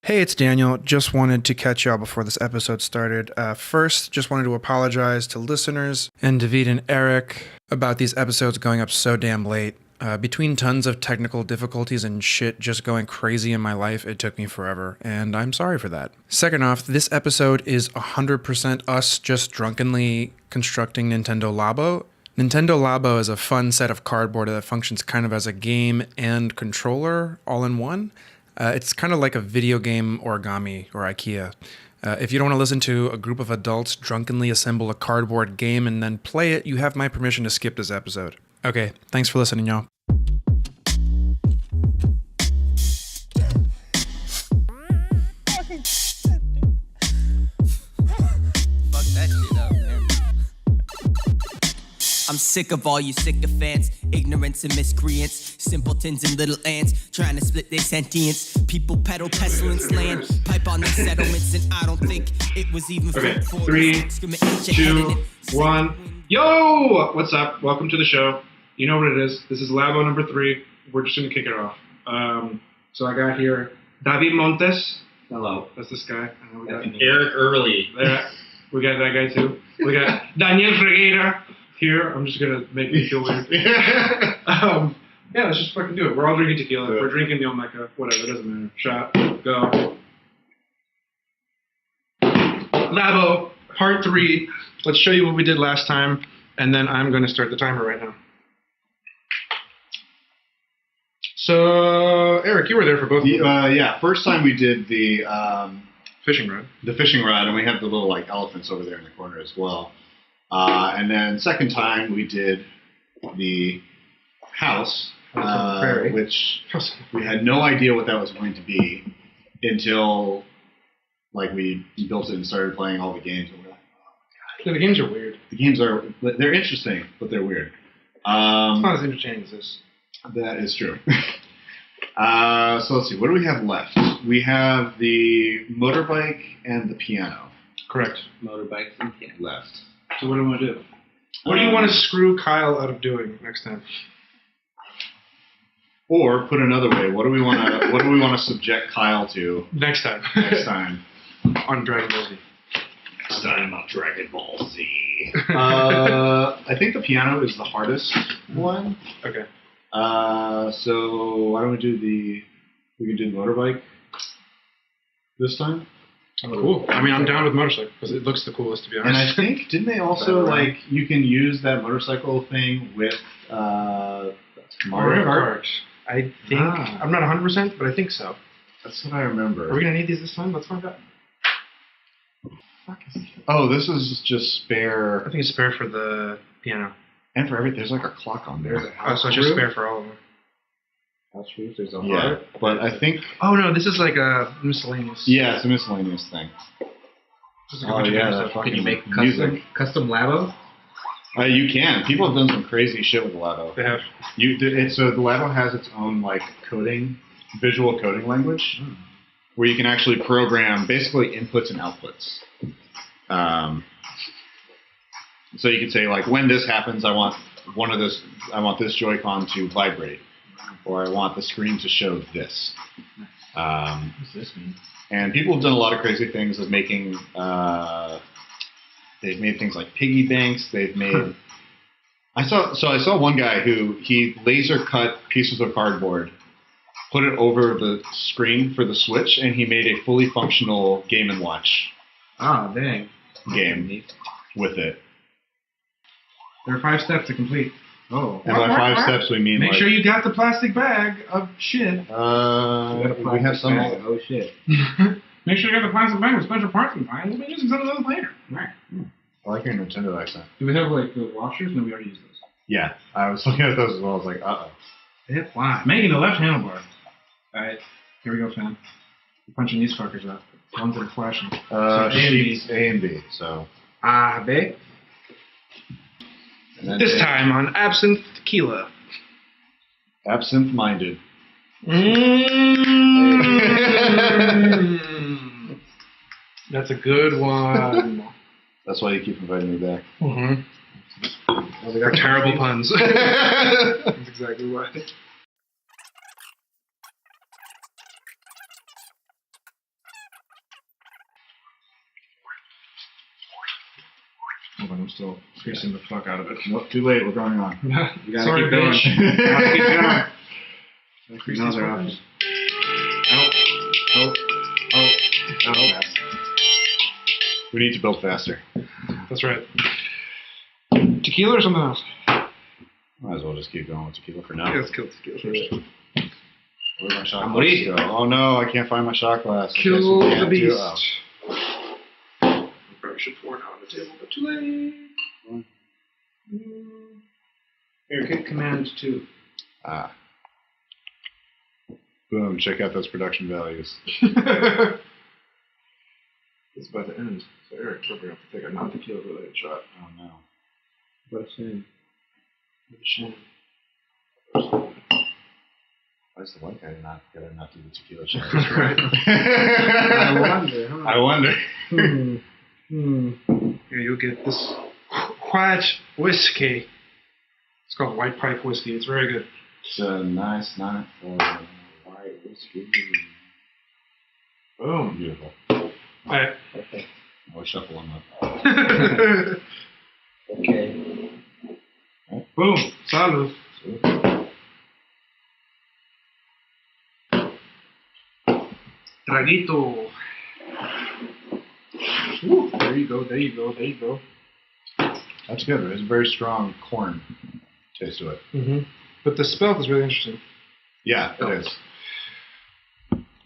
Hey, it's Daniel. Just wanted to catch y'all before this episode started. First, just wanted to apologize to listeners and David and Eric about these episodes going up so damn late. Between tons of technical difficulties and shit just going crazy in my life, it took me forever, and I'm sorry for that. Second off, this episode is 100% us just drunkenly constructing Nintendo Labo. Nintendo Labo is a fun set of cardboard that functions kind of as a game and controller all in one. It's kind of like a video game origami or IKEA. If you don't want to listen to a group of adults drunkenly assemble a cardboard game and then play it, you have my permission to skip this episode. Okay, thanks for listening, y'all. I'm sick of all you sycophants, ignorance and miscreants, simpletons and little ants, trying to split their sentience. People peddle pestilence land, pipe on their settlements, and I don't think it was even Okay, 3, 2, 1. Yo! What's up? Welcome to the show. You know what it is. This is Labo number 3. We're just going to kick it off. So I got here David Montes. Hello. That's this guy. We got Eric Earley. We got that guy too. We got Daniel Fregueira here. I'm just going to make me feel weird. Yeah, let's just fucking do it. We're all drinking tequila. Yeah. We're drinking the Olmeca. Whatever, it doesn't matter. Shot. Go. Labo, part 3. Let's show you what we did last time, and then I'm going to start the timer right now. So, Eric, you were there for both of them. Yeah, first time we did the Fishing rod. fishing rod, and we have the little like elephants over there in the corner as well. And then second time we did the house, which we had no idea what that was going to be until like we built it and started playing all the games. And we're like, Yeah, the games are weird. the games they're interesting, but they're weird. It's not as entertaining as this. That is true. So let's see, what do we have left? We have the motorbike and the piano Correct. Motorbikes and piano. left. So what do we want to do? What do you want to screw Kyle out of doing next time? Or put another way, what do we want to subject Kyle to Next time. next time? On Dragon Ball Z. Next time on Dragon Ball Z. I think the piano is the hardest one. Okay. So why don't we do we can do the motorbike this time? Cool. I mean, I'm down with motorcycle because it looks the coolest, to be And I honest. think, didn't they also, like, you can use that motorcycle thing with Mario Kart? I think, I'm not 100%, but I think so. That's what I remember. Are we going to need these this time? Let's find out. Oh, this is just spare. I think it's spare for the piano. And for everything, there's like a clock on there. Oh, so it's just spare for all of them. House roof, there's a Yeah, heart. but I think, Oh, no, this is like a miscellaneous. yeah, it's a miscellaneous thing. Just like a bunch of yeah, different that stuff. Can you make music. custom Labo? You can. People have done some crazy shit with the Labo. They have. So the Labo has its own like visual coding language, where you can actually program basically inputs and outputs. So you can say like, when this happens, I want this Joy-Con to vibrate, or I want the screen to show this. What does this mean? And people have done a lot of crazy things of making. They've made things like piggy banks. They've made. I saw one guy who he laser cut pieces of cardboard, put it over the screen for the Switch, and he made a fully functional Game & Watch Ah, dang. game with it. There are 5 steps to complete. Oh. And by 5 steps we mean Make like. sure you got the plastic bag of shit. We have some. Oh, shit. Make sure you got the plastic bag with special parts behind. We'll be using some of those later. Right. I like your Nintendo accent. Do we have like the washers? No, we already used those. Yeah, I was looking at those as well. I was like, uh-oh. Hit fly. Making the left handlebar. Alright, here we go, fam. We're punching these fuckers up. Ones that are flashing. So A and B. Sheets A and B. So. Ah, babe. And then This time on Absinthe Tequila. Absinthe-minded. That's a good one. That's why you keep inviting me back. Mm-hmm. They're terrible puns. That's exactly why. Hold on, I'm still creasing the fuck out of it. Nope, too late. We're going on. You gotta Sorry, keep going. bitch. Gotta keep going. Crease No these other fuckers. Oh. We need to build faster. That's right. Tequila or something else? Might as well just keep going with tequila for now. Yeah, let's kill tequila first. Where's my shot I'm glass waiting. go? Oh no, I can't find my shot glass. I guess Kill we the can't beast. do- oh. Probably should pour it out on the table, but too late. Here, hit command 2. Ah. Boom, check out those production values. It's about to end, so Eric, we're going to have to take a non-tequila related shot. Oh no. What a shame. What a shame. Why is the white guy not gonna not do the tequila shot? That's right. I wonder, huh? I wonder. Here, you'll get this white whiskey. It's called white pipe whiskey. It's very good. It's a nice night for white whiskey. Boom. Beautiful. Alright. Okay. I'll shuffle them up. Okay. Boom. Salud. Traguito. Woo. There you go, there you go, there you go. That's good. There's a very strong corn taste to it. Mm-hmm. But the spelt is really interesting. Yeah, it is.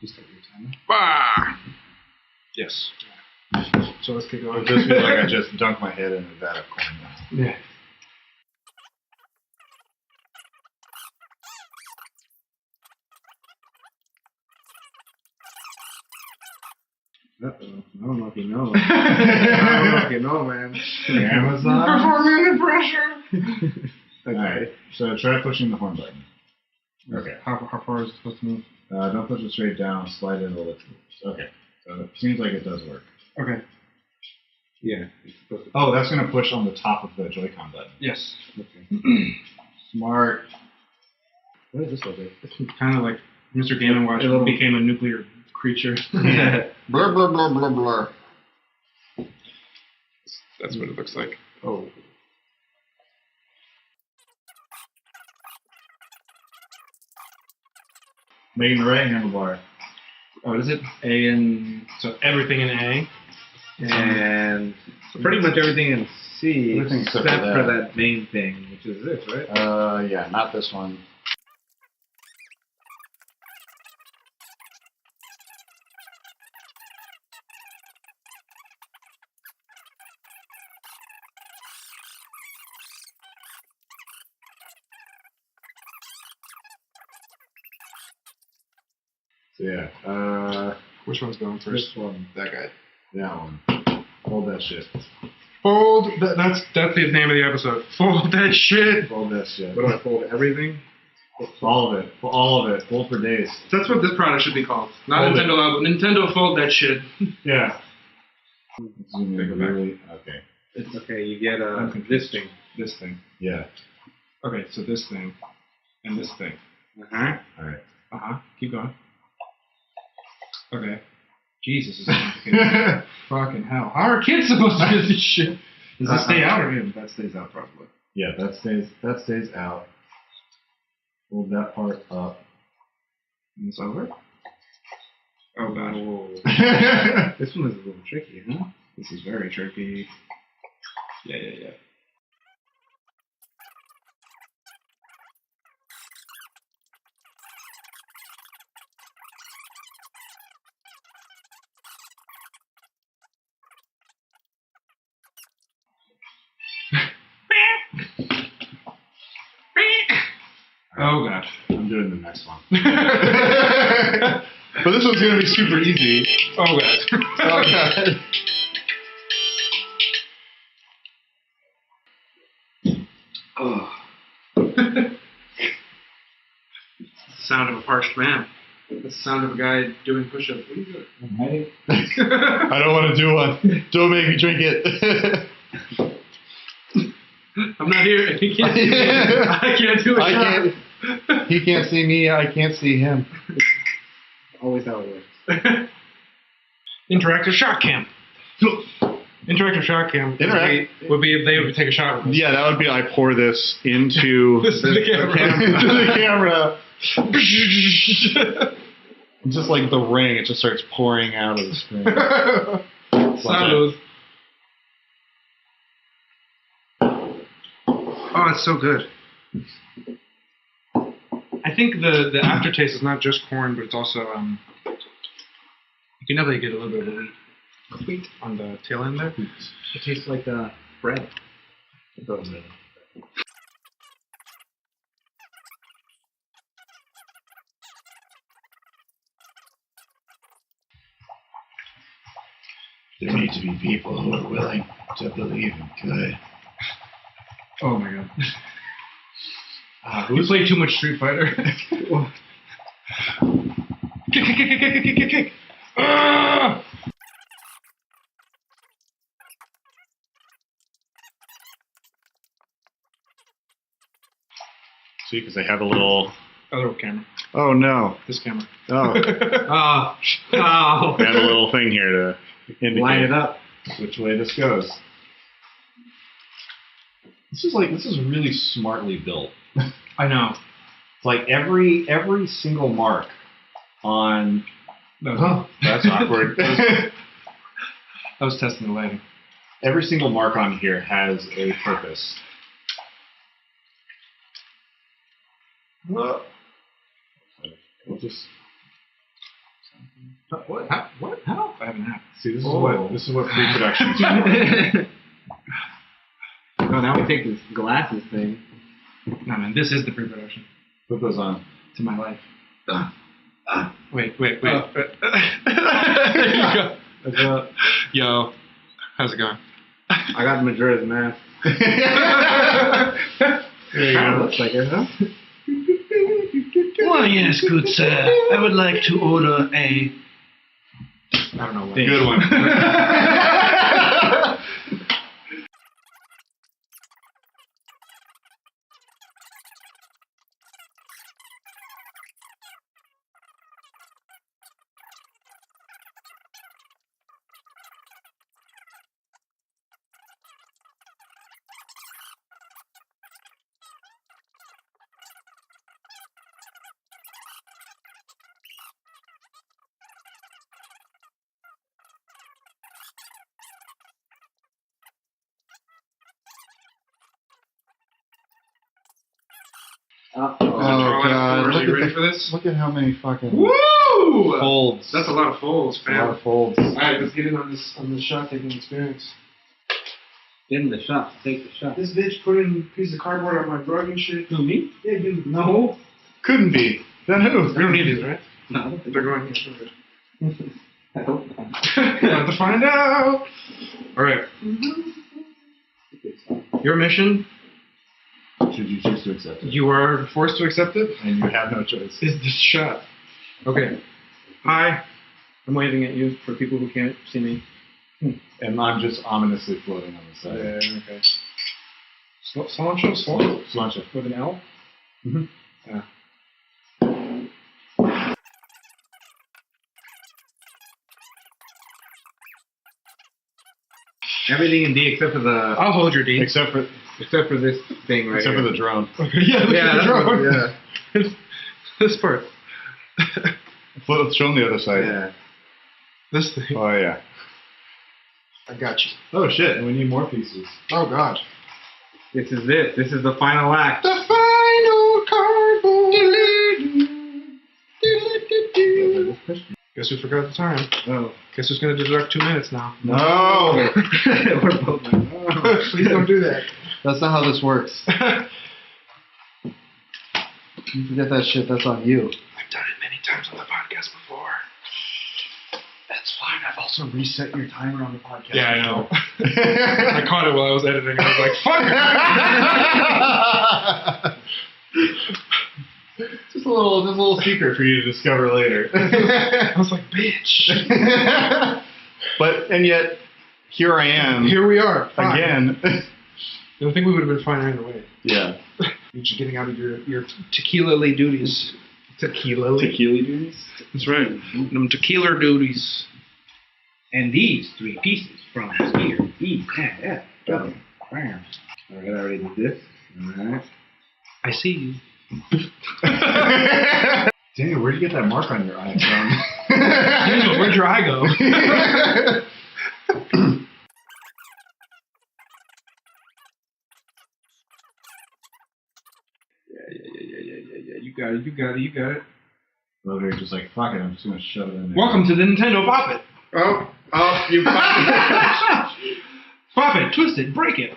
Just take your time. Bah! Yes. So let's keep It going. just feels like I just dunked my head in a vat of corn now. Yeah. Uh-oh. I don't know if you know. I don't know if you know, man. Amazon. Performing under pressure. Alright, so try pushing the horn button. Okay. How far is it supposed to move? Don't push it straight down, slide it a little. Okay, so it seems like it does work. Okay. Yeah. It's supposed to. Oh, that's going to push on the top of the Joy-Con button. Yes. Okay. Smart. What is this look like? It's kind of like Mr. Game & Watch A little- became a nuclear creature. Blur, blur, blur, blur, blur. That's what it looks like. Oh. Making the right handlebar. Oh, what is it? A and so everything in A. And pretty much everything in C Everything except except for for that. that main thing, which is this, right? Yeah, not this one. So yeah, Which one's going first? This one. That guy. that one. Hold that shit. Fold. That's the name of the episode. Fold that shit. Hold that shit. What do I fold? Everything? All of it. All of it. Hold for days. That's what this product should be called. Not Fold Nintendo Labo. Nintendo fold that shit. Yeah. Zoom Take in it back. really. Okay. It's Okay, you get I'm confused. this thing. Yeah. Okay, so this thing and this thing. Uh-huh. All right. Keep going. Okay. Jesus, this is complicated. Fucking hell. How are kids supposed to do this shit? Does this stay out or in? That stays out probably. Yeah, that stays out. Hold that part up. And it's over? Oh god. Whoa. This one is a little tricky, huh? This is very tricky. Yeah. Oh god. I'm doing the next one. But this one's gonna be super easy. Oh god. Oh god. Oh. It's the sound of a parched man. It's the sound of a guy doing push-ups. What are you doing? I don't want to do one. Don't make me drink it. I'm not here. He can't see me. I can't do a I shot. can't. He can't see me. I can't see him. Always how it works. Interactive shot cam. Interactive shot cam would be if they would take a shot with us. Yeah, that would be I pour this into the camera. Just like the ring, it just starts pouring out of the screen. Salud. Oh, it's so good. I think the aftertaste is not just corn, but it's also you can definitely get a little bit of wheat on the tail end there. It tastes like bread. There need to be people who are willing to believe in good. Oh my god. You play too much Street Fighter. Kick. Ah! See, because they have a little camera. Oh no! This camera. Oh. Oh. They have a little thing here to indicate Line it up. which way this goes. This is really smartly built. I know. It's like every single mark on. No. That's awkward. I was testing the lighting. Every single mark on here has a purpose. We'll just. What? How? I haven't had. See, this is what pre-production is. Oh, now we take this glasses thing. No, man, this is the pre-production Put those on. to my life. Wait. There you go. Yo, how's it going? I got Madrid's mask. There you go. Looks like it, huh? Why, yes, good sir. I would like to order a... I don't know what. Good one. Oh God! Are you ready for this? Look at how many fucking Woo! folds. That's a lot of folds, a lot fam. of folds. All right, let's get in on this shot taking experience. Get in the shot. Take the shot. This bitch put in a piece of cardboard on my rug and shit. Who, me? Yeah, you. No. Couldn't be. Then who? We don't need these, right? No, I don't think They're going here. I hope not. Time to find out. All right. Your mission, Should you choose to accept it? you are forced to accept it, And you have no choice. is this shot. Okay. Hi. I'm waving at you for people who can't see me. And I'm just ominously floating on the side. Yeah, okay. Cilantro? Cilantro. With an L? Mhm. Yeah. Everything in D except for the I'll hold your D. Except for this thing right except here. for the drone. Okay, yeah, look at the drone. Yeah. This part. Show them the other side. Yeah. This thing. Oh yeah. I got you. Oh shit, and we need more pieces. Oh, God. This is it. This is the final act. The final cardboard. Guess who forgot the time? Oh. Guess who's going to deduct 2 minutes now? No! We're both like, oh. Please don't do that. That's not how this works. You forget that shit, that's on you. I've done it many times on the podcast before. That's fine. I've also reset your timer on the podcast. Yeah, I know. I caught it while I was editing. I was like, fuck! Just a little secret for you to discover later. I was like, bitch. And yet, here I am. Here we are. Fine. Again. I think we would have been fine either way. Yeah. You're just getting out of your tequila-ly duties. Tequila Tequila duties? That's right. Them tequila duties. And these 3 pieces from here. E, F, W. Bam. Alright, I already did this. Alright. I see you. Daniel, where'd you get that mark on your eye from? Daniel, where'd your eye go? Yeah. You got it. Well, they're just like, fuck it, I'm just gonna shove it in there. Welcome to the Nintendo Pop It. Oh, you popped Pop it, twist it, break it.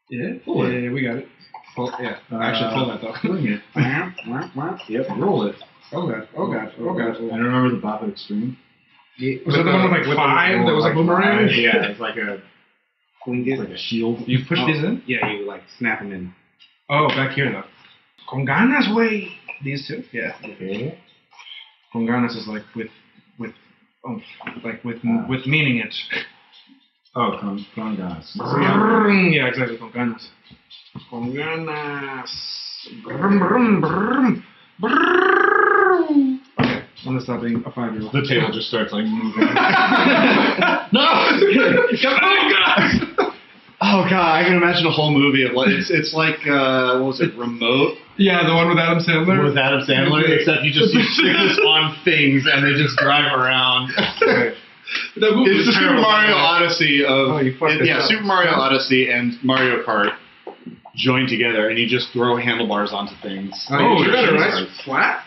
Yeah, Pull it. yeah, we got it. Pull, yeah, actually pull that though. Swing it. Yep, roll it. Oh god. And remember the Bop It Extreme? Yeah. Was that the one with like 5 that was like boomerang? Yeah, it's like a shield. You push these in? Yeah, you like snap them in. Oh, back here though. Con ganas, way. These two? Yeah. Okay. Con ganas is like with meaning it. Oh, con ganas. Yeah, exactly. Con ganas. Con ganas. Brum, brum, brum. Brum. Okay, I'm gonna stop being a 5-year-old. The table just starts like moving. No! Oh god! Oh god, I can imagine a whole movie of like it's like what was it, Remote? Yeah, the one with Adam Sandler. With Adam Sandler, except you stick this on things and they just drive around. That movie It's was the Super terrible. Mario Odyssey of Oh, you fucked this up. Super Mario Odyssey and Mario Kart joined together, and you just throw handlebars onto things. Oh, you you got it sure? right. Flat?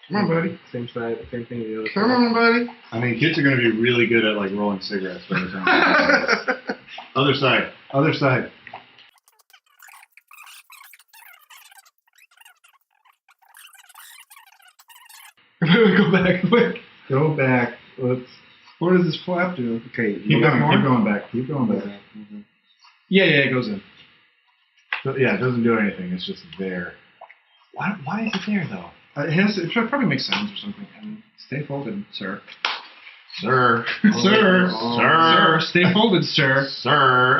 Come on, buddy. Same side, same thing as the other Come on, buddy. I mean, kids are going to be really good at like rolling cigarettes by the time. Other side. Other side. Go back. Wait. Go back. Let's. What does this flap do? Okay, Keep going back. Keep going back. Yeah, it goes in. So, yeah, it doesn't do anything. It's just there. Why is it there though? It should probably make sounds or something. And stay folded, sir. Sir. Sir. Sir. Stay folded, sir. Sir.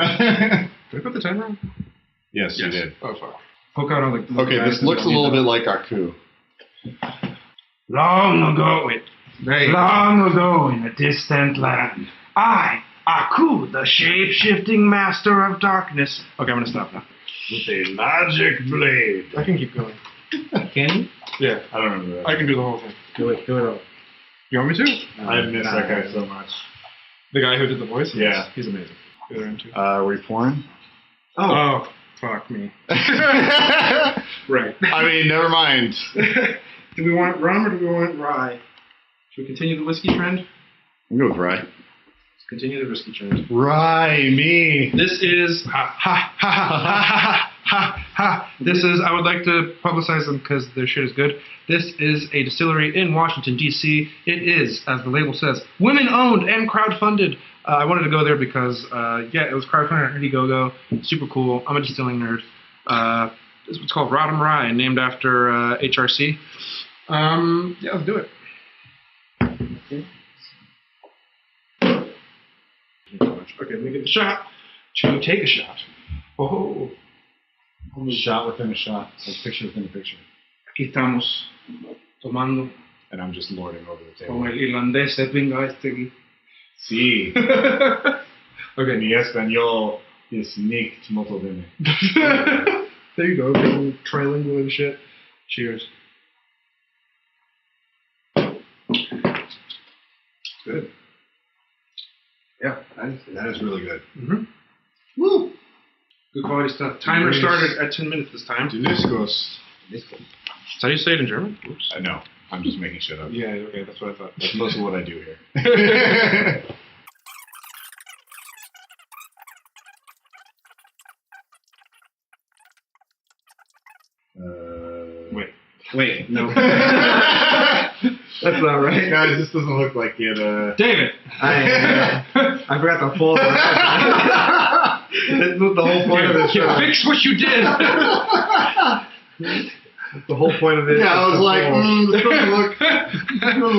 Did I put the timer on? Yes, you did. Oh, fuck. Poke out all the... Okay, this looks a little bit like Aku. Long ago, long ago in a distant land, I, Aku, the shape-shifting master of darkness... Okay, I'm gonna stop now. With a magic blade. I can keep going. Can you? Yeah, I don't remember that. I can do the whole thing. Do it all. You want me to? I miss that guy so much. The guy who did the voice? Yeah. He's amazing. The other one too. Were you porn? Oh, fuck me. Right. I mean, never mind. Do we want rum or do we want rye? Should we continue the whiskey trend? I'll go with rye. Let's continue the whiskey trend. Rye, me. This is This is, I would like to publicize them because their shit is good. This is a distillery in Washington, D.C. It is, as the label says, women-owned and crowdfunded. I wanted to go there because, it was crowdfunded on Indiegogo. Super cool. I'm a distilling nerd. This is called Rodham Rye, named after HRC. Let's do it. Okay, let me get the shot. To take a shot. Oh. Shot within a shot. It's like picture within a picture. Aquí estamos tomando And I'm just lording over the con table. el irlandés Edwin Geistig. Sí. Okay. Mi español is nicht molto bene. There you go, getting trilingual and shit. Cheers. Good. Yeah, that is really good. Mm-hmm. Woo! Good quality stuff. Timer started at 10 minutes this time. Deliscos. Is that how you say it in German? Oops. I know. I'm just making shit up. Yeah, okay, that's what I thought. That's most of what I do here. Wait, no. That's not right. Guys, this doesn't look like it. David! I forgot to fold it. That's the whole point of this You show. fix what you did! The whole point of it. Yeah, I was like, this doesn't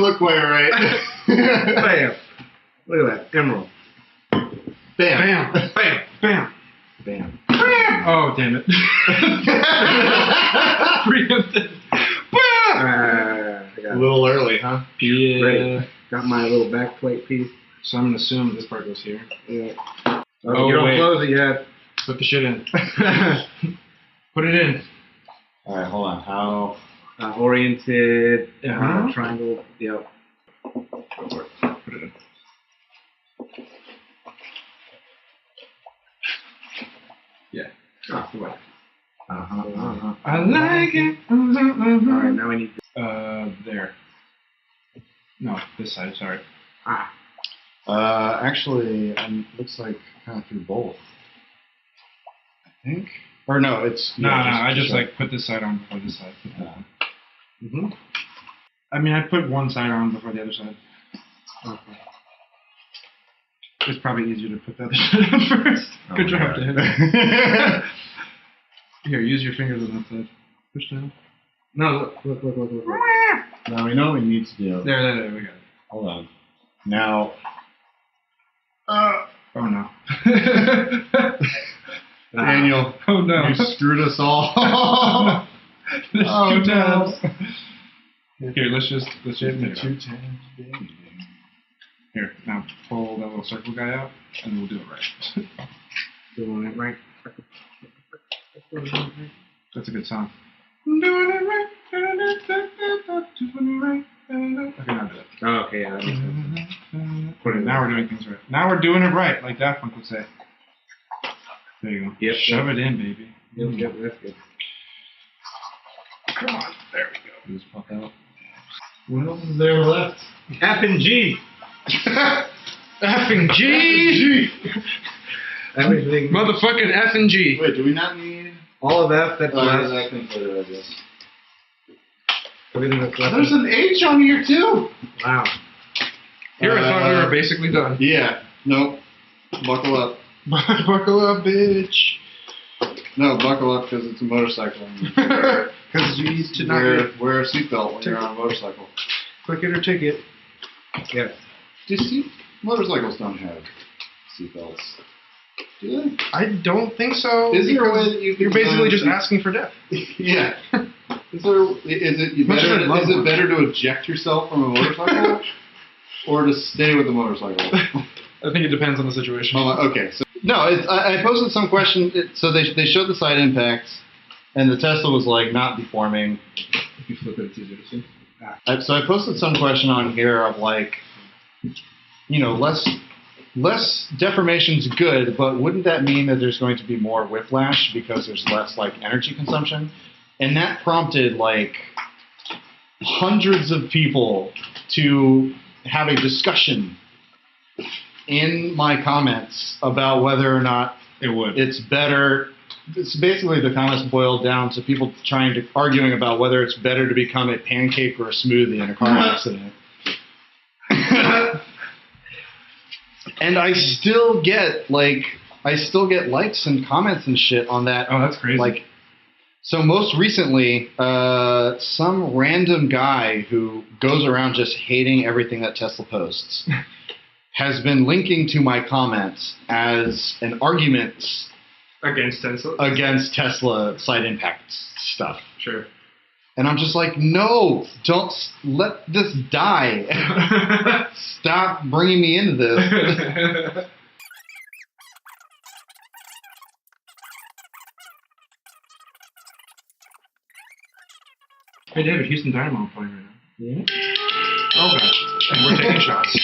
look quite right. Bam. Look at that. Emerald. Bam. Bam! Bam! Bam! Bam. Oh, damn it. Preempted. Bam! huh? Yeah. Ready. Got my little back plate piece. So I'm gonna assume this part goes here. Yeah. Oh, you don't wait. close it yet. Put the shit in. Put it in. All right, hold on. How? Oriented Uh-huh. triangle. Yep. Go for it. Put it in. Yeah. Oh, what? I like it. All right, now we need. There. No, this side. Sorry. Actually, looks like kind of through both. I think. Or no, it's No, I just like put this side on before this side. Mm-hmm. I mean, I put one side on before the other side. Okay. It's probably easier to put the other side on first. Good job, Dan. Here, use your fingers on that side. Push down. No, look. Now we know what we need to do. There, we got it. Hold on. Now. Oh no. Daniel, Oh no. you screwed us all. There's Oh, two no. tabs. Here, let's just take it out. Here, now pull that little circle guy out, and we'll do it right. Doing it right. That's a good song. Doing it right. Doing it right. Okay, now do it. Oh, okay, yeah, that makes sense. Put it. Now we're doing things right. Now we're doing it right, like Daft Punk would say. There you go. Yep, Shove it in, baby. Yep, that's good. Come on. There we go. Just pop out. What else is there left? F and G. F and G. Everything. Motherfucking F and G. Wait, do we not need? All of F that's left. I can put it, I guess. Everything that's left. There's an H on here too. Wow. Here, I thought we were basically done. Yeah. Nope. Buckle up. Buckle up, bitch. No, buckle up because it's a motorcycle. Because you need to not wear a seatbelt when you're on a motorcycle. click it or ticket. Yes. Motorcycles don't have seatbelts. Do they? I don't think so. Is there a way because that you can you're basically design just asking for death. Yeah. Is it better to eject yourself from a motorcycle or to stay with the motorcycle? I think it depends on the situation. Okay, so no, I posted some question. So they showed the side impacts, and the Tesla was like not deforming. If you flip it, it's easier to see. So I posted some question on here of like, less deformation's good, but wouldn't that mean that there's going to be more whiplash because there's less like energy consumption? And that prompted like hundreds of people to have a discussion in my comments about whether or not It would. it's better. It's basically the comments boiled down to people arguing about whether it's better to become a pancake or a smoothie in a car accident. And I still get likes and comments and shit on that. Oh, that's crazy. Like, so most recently, some random guy who goes around just hating everything that Tesla posts has been linking to my comments as an argument against Tesla. against Tesla side impact stuff. Sure. And I'm just like, no, don't let this die. Stop bringing me into this. Hey, David, Houston Dynamo playing right now. Yeah. Oh, God. And we're taking shots.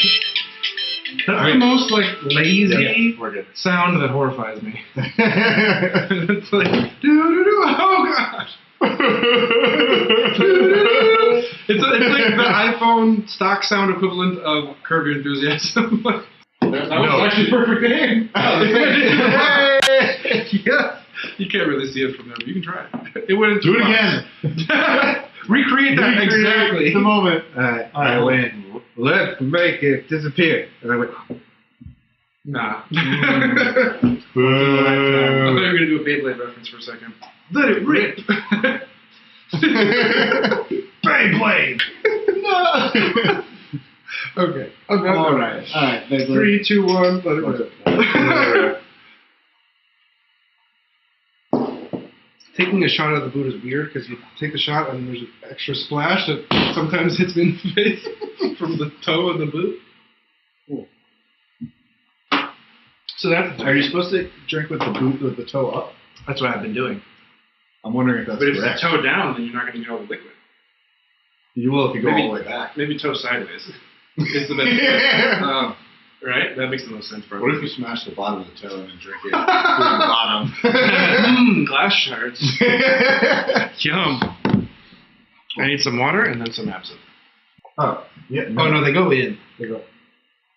That's the most, lazy We're good. sound that horrifies me. It's like, doo-doo-doo, oh, God. It's like the iPhone stock sound equivalent of Curb Your Enthusiasm. That was actually a perfect name. Yeah. You can't really see it from there, but you can try it. It went into Do it again. Recreate that exactly. The moment. I went, let's make it disappear. And I went, Nah. I thought you were going to do a Beyblade reference for a second. Let it rip! Beyblade! No! Okay. All right. Beyblade. 3, 2, 1, let it rip. taking a shot out of the boot is weird because you take the shot and there's an extra splash that sometimes hits me in the face from the toe of the boot. Cool. So that's. Are you supposed to drink with the boot with the toe up? That's what I've been doing. I'm wondering if that's But if correct. it's toe down, then you're not going to get all the liquid. You will if you go Maybe- all the way back. Maybe toe sideways. Is the best. Right? That makes the most sense, probably. What if you smash the bottom of the toe and then drink it through the bottom? Glass shards. Yum. I need some water and then some absinthe. Oh, yeah. Oh, no, they go in. They go.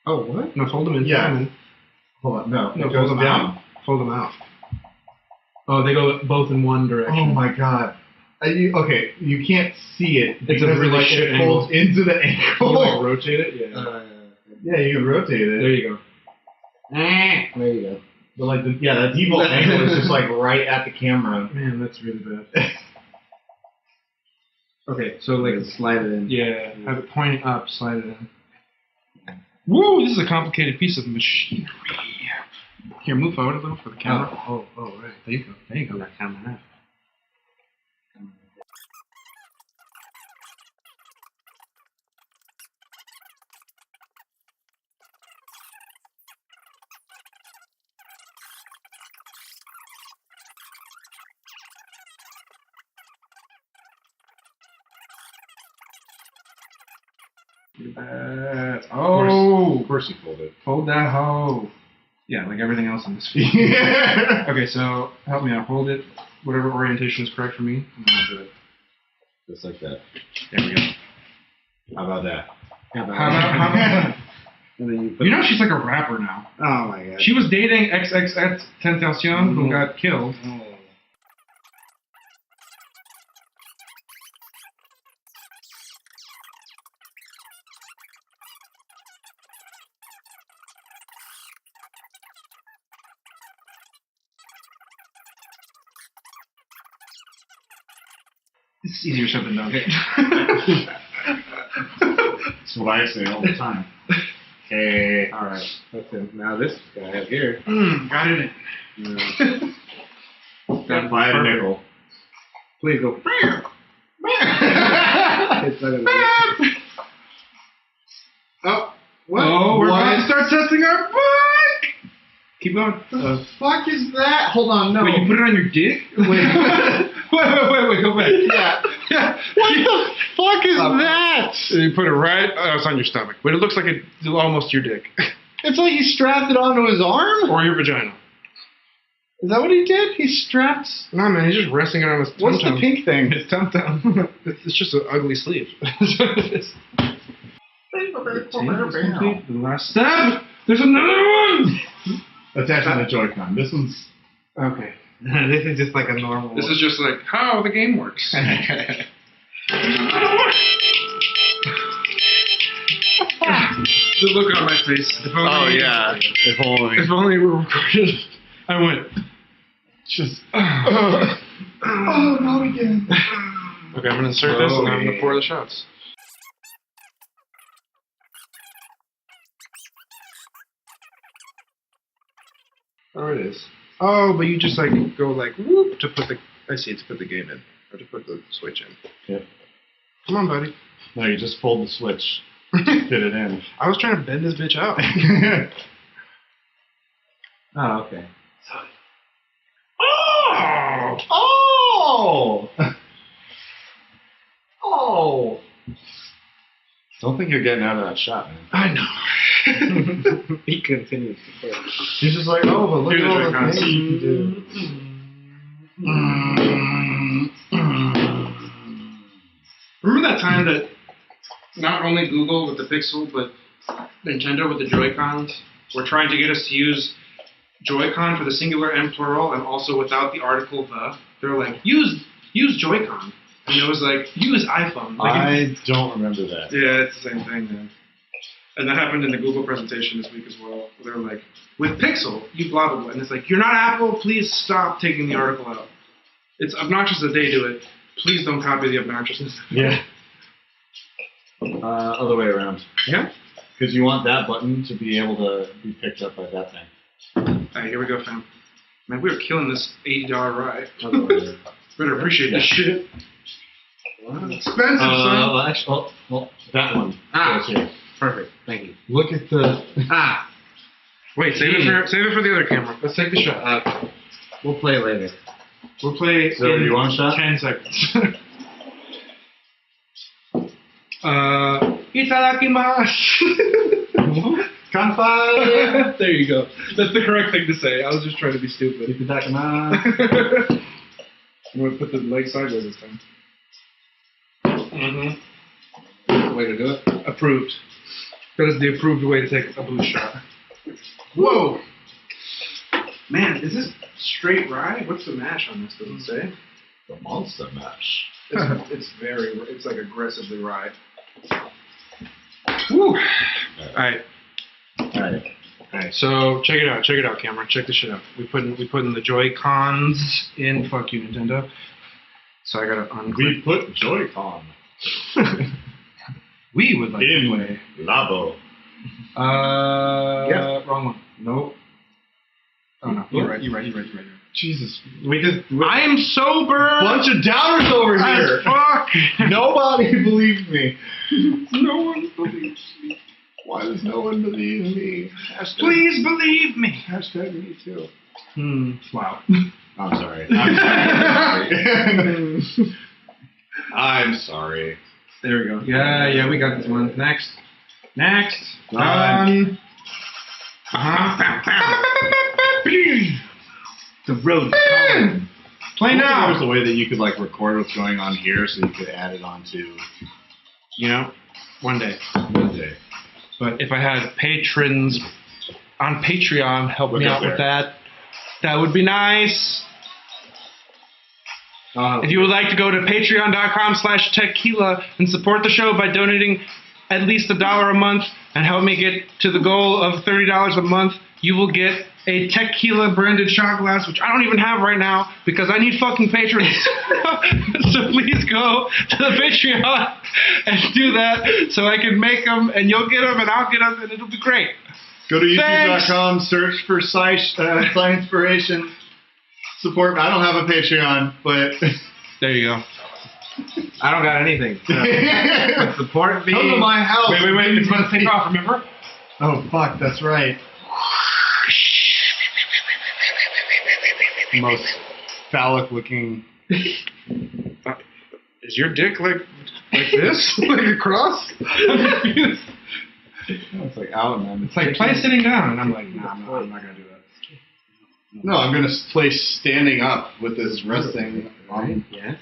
Oh, what? No, fold them in. Yeah. Fold them in. Hold on. No, No, it goes fold them down. out. Fold them out. Oh, they go both in one direction. Oh my god. Okay, you can't see it. It's a because really like, shit it folds into the Can ankle. you, like, rotate it? Yeah. Yeah, you can rotate it. There you go. There you go. But like the default angle is just like right at the camera. Man, that's really bad. Okay, so like slide it in. yeah, have it pointing up, slide it in. Woo! This is a complicated piece of machinery. Here, move forward a little for the camera. Oh, right. There you go. There you go. That camera. Oh! Of course you fold it. Fold that hoe. Yeah, like everything else on this feed. Okay, so help me out. Hold it, whatever orientation is correct for me, and then I'll do it. Just like that. There we go. How about that? How about And then you put you know she's like a rapper now. Oh my god. She was dating XXX Tentacion, who got killed. Oh. It's easier said than done. That's what I say all the time. Okay. Alright. That's it. Now this guy up here. Got it in. Got buy a nickel. Please go. It's not gonna be. Oh, what? Oh, we're about to start testing our bike! Keep going. The fuck is that? Hold on, no. Wait, you put it on your dick? Wait, go back. Yeah. What the fuck is that? You put it right, it's on your stomach. But it looks like it's almost your dick. It's like he strapped it onto his arm? Or your vagina. Is that what he did? He strapped... No, man, he's just resting it on his tum-tum. What's the pink thing? His tum-tum. It's just an ugly sleeve. That's what it is. The last step! There's another one! Attaching the Joy-Con. This one's... Okay. This is just like a normal. This is just like how the game works. The look on my face. If only, If only. If only we were recorded. I went. Just... oh, not again. Okay, I'm gonna insert this and I'm gonna pour the shots. Oh, it is. Oh, but you just like go like whoop to put the. I see, to put the game in or to put the switch in. Yep. Come on, buddy. No, you just pulled the switch. Fit it in. I was trying to bend this bitch out. Oh, okay. Oh! Oh! Oh! Don't think you're getting out of that shot, man. I know. He continues to play. He's just like, oh, but look Here's at all the the Joy-Cons. things you can do. Remember that time that not only Google with the Pixel, but Nintendo with the Joy-Cons were trying to get us to use Joy-Con for the singular and plural, and also without the article the. They were like, use Joy-Con. And it was like, use iPhone. Like, I don't remember that. yeah, it's the same thing, man. And that happened in the Google presentation this week as well. Where they were like, with Pixel, you blah, blah, blah. And it's like, you're not Apple, please stop taking the article out. It's obnoxious that they do it. Please don't copy the obnoxiousness. Yeah. Other way around. Yeah? Because you want that button to be able to be picked up by that thing. Alright, here we go, fam. Man, we were killing this $80 ride. Other way. Better appreciate this shit. Expensive, son. Actually, well, that one. Okay. Perfect. Thank you. Look at the. Wait, save it for the other camera. Let's take the shot. We'll play later. We'll play So in you want a shot? 10 seconds. Itadakimasu. Kanpai! There you go. That's the correct thing to say. I was just trying to be stupid. Itadakimasu. I'm going to put the leg sideways this time. Mm-hmm. Way to do it. Approved. That is the approved way to take a blue shot. Whoa! Man, is this straight rye? What's the mash on this? Does it say? The monster mash. It's like aggressively rye. Woo! Alright. Alright, so check it out, camera. Check this shit out. We put in the Joy-Cons in. Fuck you, Nintendo. So I gotta unclick. We put Joy-Con We would like to play. Labo. Yeah. Wrong one. Nope. Oh no, you're right. Jesus. I am sober! Bunch of doubters over here. Fuck! Nobody believes me. No one believes me. Why does no one believe me? Please believe me. Hashtag me too. Wow. I'm sorry. I'm sorry. There we go. Yeah, we got this one. Next. Done. The road's calling. Play There now. was a way that you could like record what's going on here, so you could add it onto One day. Monday. But if I had patrons on Patreon help me out with that would be nice. If you would like to go to patreon.com/tequila and support the show by donating at least $1 a month and help me get to the goal of $30 a month, you will get a tequila branded shot glass, which I don't even have right now because I need fucking patrons. So please go to the Patreon and do that so I can make them and you'll get them and I'll get them and it'll be great. Go to youtube.com, search for Sci-Inspiration. Support me. I don't have a Patreon, but There you go. I don't got anything. So support me. come to my house. Wait. It's going to take off, remember? Oh, fuck, that's right. Most phallic looking. Is your dick like this? Like across? I'm confused. It's like out, man. It's like play sitting down, and I'm like, nah, I'm not gonna do that. No, I'm gonna play standing up with this resting. Yes.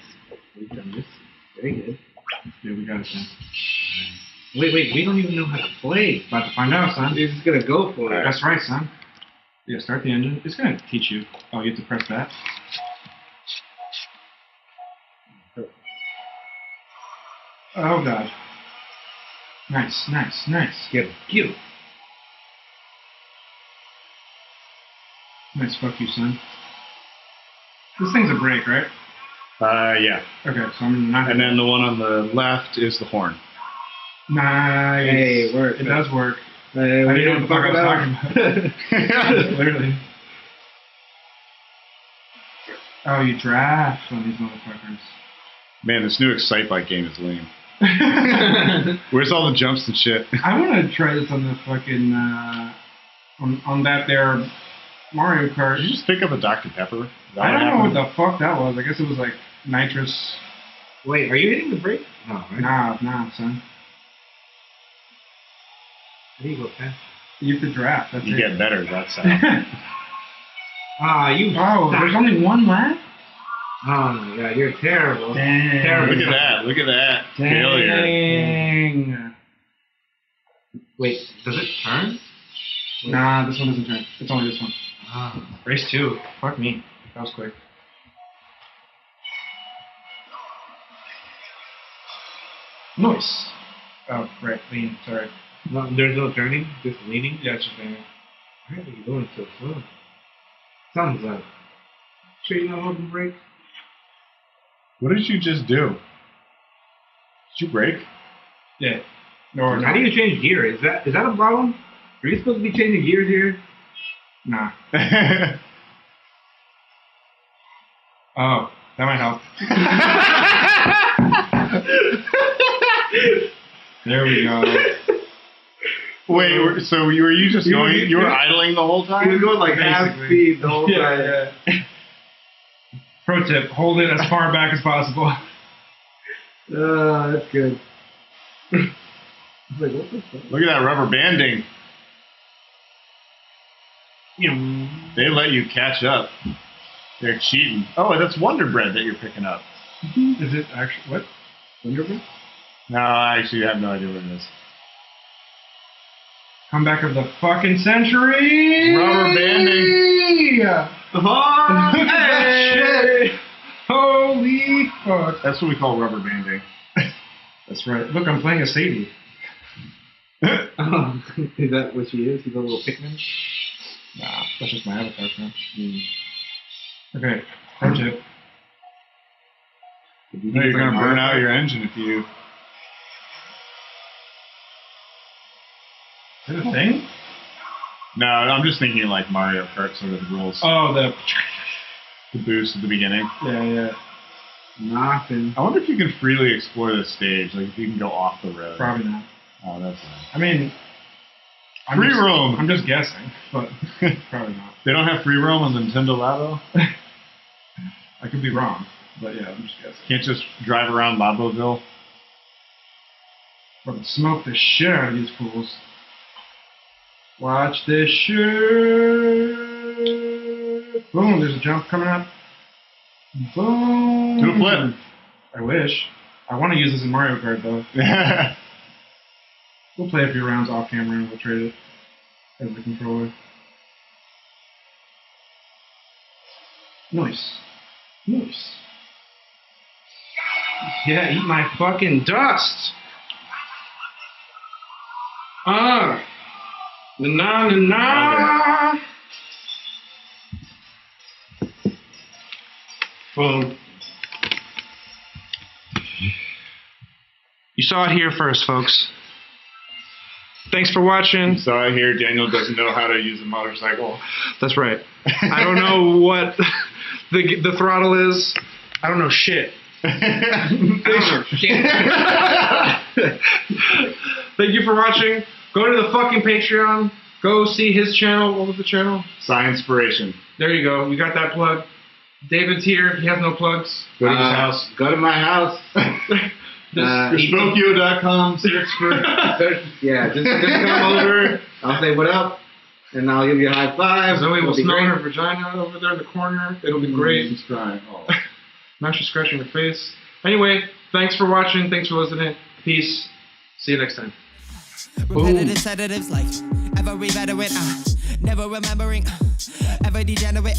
We've done this. Very good. Yeah, we got it, son. Wait, we don't even know how to play. About to find out, son. You're just gonna go for it. That's right, son. Yeah, start the engine. It's gonna teach you. Oh, you have to press that. Oh god. Nice. Get him. Nice, fuck you, son. This thing's a brake, right? Yeah. Okay, so I'm not. And then the one on the left is the horn. Nice. Hey, it works. It does work. I I didn't know what the fuck I was talking about. Literally. Oh, you draft on these motherfuckers. Man, this new Excite Bike game is lame. Where's all the jumps and shit? I want to try this on the fucking on that there Mario Kart. Did you just pick up a Dr. Pepper? Is that I don't know what happened? the fuck that was. I guess it was like nitrous. Wait, are you hitting the brake? No, right? Nah, son. There you go, Pat. You have to draft. That's You it. get better, that's how. Oh, there's only one left? Oh my god, you're terrible. Dang. Terrible. Look at that. Failure. Dang. Wait, does it turn? Nah, this one doesn't turn. It's only this one. Race 2. Fuck me. That was quick. Nice. Oh, right. Lean. Sorry. No, there's no turning, just leaning. Yeah, it's just leaning. Why are you going so slow? Thumbs up. Sure you know how to brake? What did you just do? Did you brake? Yeah. Or How do you change gear? Is that a problem? Are you supposed to be changing gears here? Nah. Oh. That might help. There we go. Wait, so were you just going? You were idling the whole time? He was going like half speed the whole time. Yeah. Pro tip: hold it as far back as possible. That's good. Like, what the fuck? Look at that rubber banding. They let you catch up. They're cheating. Oh, that's Wonder Bread that you're picking up. Is it actually what? Wonder Bread? No, I actually have no idea what it is. Comeback of the fucking century! Rubber banding. Oh, Hey! shit! Holy fuck! That's what we call rubber banding. That's right. Look, I'm playing a Sadie. Is that what she is? She's a little Pikmin? Nah, that's just my avatar, man. Okay, pro tip. No, you're gonna burn out your engine if you. Is it a thing? No, I'm just thinking like Mario Kart sort of rules. Oh, the Boost at the beginning. yeah. Nothing. I wonder if you can freely explore this stage, like if you can go off the road. Probably not. Oh, that's nice. I mean, Free roam. I'm just guessing, but probably not. They don't have free roam on the Nintendo Labo? I could be wrong, but yeah, I'm just guessing. Can't just drive around Laboville? But smoke the shit out of these fools. Watch this shit. Boom, there's a jump coming up. Boom. Do a flip. I wish. I want to use this in Mario Kart, though. We'll play a few rounds off camera and we'll trade it as the controller. Nice. Nice. Yeah, eat my fucking dust. Na na na. Boom. You saw it here first, folks. Thanks for watching. So I hear Daniel doesn't know how to use a motorcycle. That's right. I don't know what the throttle is. I don't know shit. Thank you for watching. Go to the fucking Patreon. Go see his channel. What was the channel? Science-spiration. There you go. We got that plug. David's here. He has no plugs. Go to his house. Go to my house. Spokio.com. Search for. Yeah, just come over. I'll say what up, and I'll give you a high five. Zoe will It'll be smell great. her vagina over there in the corner. It'll be great. She's crying. Oh. Now she's scratching her face. Anyway, thanks for watching. Thanks for listening. Peace. See you next time. Repetitive sedatives like every veteran, never remembering, ever degenerate.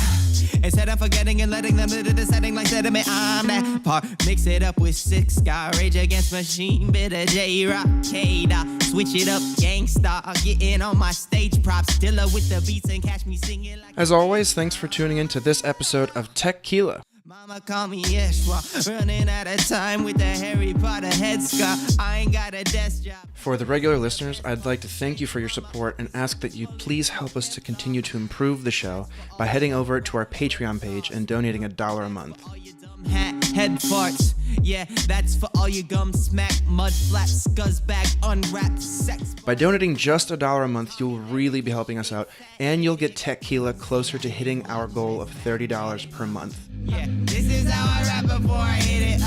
Instead of forgetting and letting them into the setting like sediment, I'm that part. Mix it up with 6 Sky, Rage Against Machine, Bitter J Rock, K-Dot. Switch it up, gangsta. Getting on my stage props, Dilla with the beats and catch me singing like. As always, thanks for tuning in to this episode of Tequila. Mama call me Yeshua, running out of time with the Harry Potter headscarf. I ain't got a desk job. For the regular listeners, I'd like to thank you for your support and ask that you please help us to continue to improve the show by heading over to our Patreon page and donating $1 a month. All your dumb head farts. Yeah, that's for all your gum smack, mud flat, scuzzbag, unwrapped sex. By donating just $1 a month, you'll really be helping us out, and you'll get Tequila closer to hitting our goal of $30 per month. Yeah, this is how I rap before I hit it.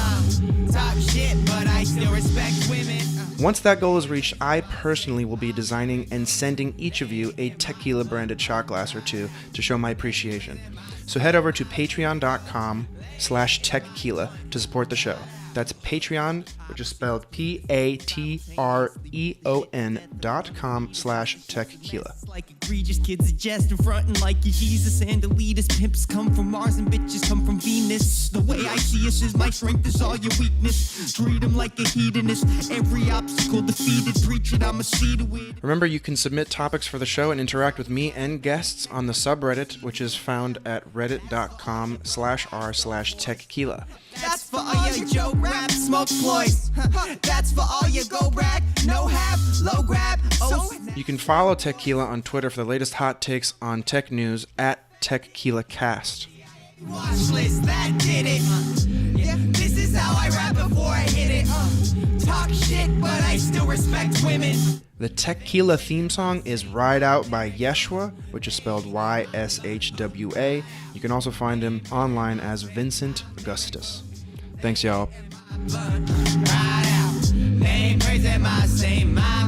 Top shit, but I still respect women. Once that goal is reached, I personally will be designing and sending each of you a Tequila branded shot glass or two to show my appreciation. So head over to patreon.com/tequila to support the show. That's Patreon, which is spelled patreon.com/tequila. Like egregious kids are just in front and like you Jesus and elitist pimps come from Mars and bitches come from Venus. The way I see us is my strength is all your weakness. Treat them like a hedonist. Every obstacle defeated. Preach it, I'ma see to it. Remember, you can submit topics for the show and interact with me and guests on the subreddit, which is found at reddit.com/r/tequila. That's for all your joke rap smoke ploys. That's for all your go brag, no have, low grab. Oh. You can follow Tequila on Twitter for the latest hot takes on tech news at TechQuilaCast. Watch list that did it. Yeah, this is how I rap before I hit it. Talk shit, but I still respect women. The Tequila theme song is Ride Out by Yeshua, which is spelled Y-S-H-W-A. You can also find him online as Vincent Augustus. Thanks, y'all. Ride out. They ain't praising my same mind.